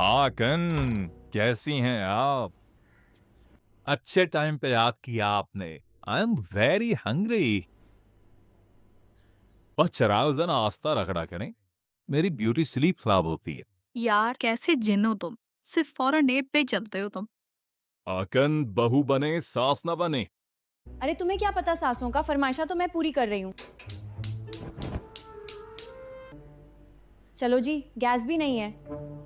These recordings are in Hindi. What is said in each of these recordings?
आकन, कैसी हैं आप? अच्छे टाइम पे याद किया आपने। I am very hungry. बस चराग जरा आस्था रगड़ा करें, मेरी ब्यूटी स्लीप खराब होती है। यार कैसे जिन हो तुम, सिर्फ फौरन नेप पे चलते हो तुम। आकन, बहू बने सास न बने। अरे तुम्हें क्या पता सासों का, फरमाइशा तो मैं पूरी कर रही हूँ। चलो जी, गैस भी नहीं है।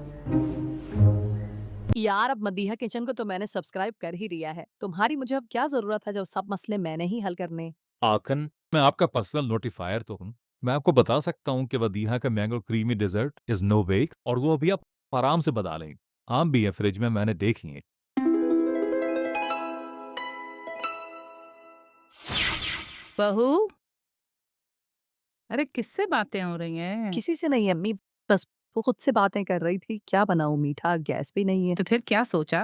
यार अब मदीहा किचन को तो मैंने सब्सक्राइब कर ही लिया है। तुम्हारी मुझे अब क्या जरूरत है जब सब मसले मैंने ही हल करने। आकन, मैं आपका पर्सनल नोटिफायर तो हूँ। मैं आपको बता सकता हूँ कि वदीहा का mango creamy dessert is no bake, और वो अभी आप आराम से बना लें। आम भी है फ्रिज में, मैंने देख लिए। बहू, अरे किससे बातें हो रही हैं? किसी से नहीं अम्मी, बस वो खुद से बातें कर रही थी। क्या बनाऊं, मीठा गैस भी नहीं है। तो फिर क्या सोचा?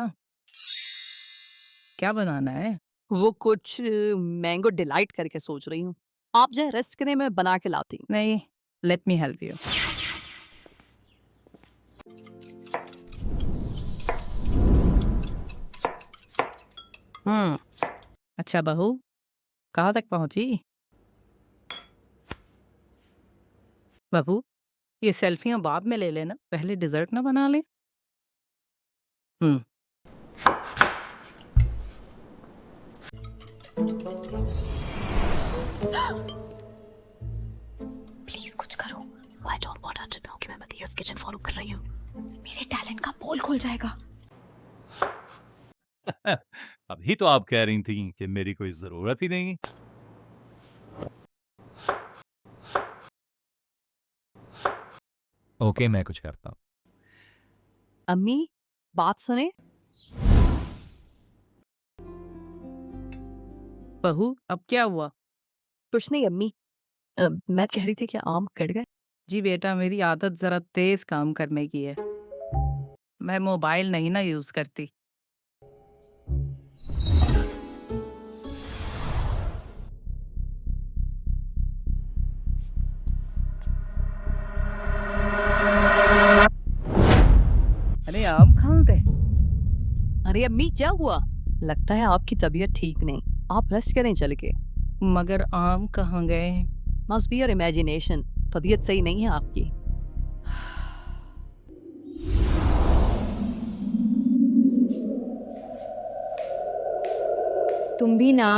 क्या बनाना है? वो कुछ मैंगो डिलाइट करके सोच रही हूँ। आप जाए रेस्ट करें, मैं बना के लाती हूँ। नहीं, लेट मी हेल्प यू। अच्छा बहू, कहाँ तक पहुंची? बहू, ये सेल्फियां बाद में ले लेना, पहले डिजर्ट ना बना ले। प्लीज कुछ करो। I don't want her to know कि मैं मदीहा's किचन फॉलो कर रही हूँ। मेरे टैलेंट का पोल खुल जाएगा। अभी तो आप कह रही थी कि मेरी कोई जरूरत ही नहीं। ओके, मैं कुछ करता हूँ। अम्मी बात सुने। बहू, अब क्या हुआ? कुछ नहीं अम्मी, मैं कह रही थी कि आम कट गए। जी बेटा, मेरी आदत जरा तेज काम करने की है। मैं मोबाइल नहीं ना यूज करती। अरे आम कहाँ गए? अरे अम्मी क्या हुआ? लगता है आपकी तबीयत ठीक नहीं। आप रेस्ट करें चल के। मगर आम कहाँ गए? Must be your imagination. तबीयत सही नहीं है आपकी। तुम भी ना।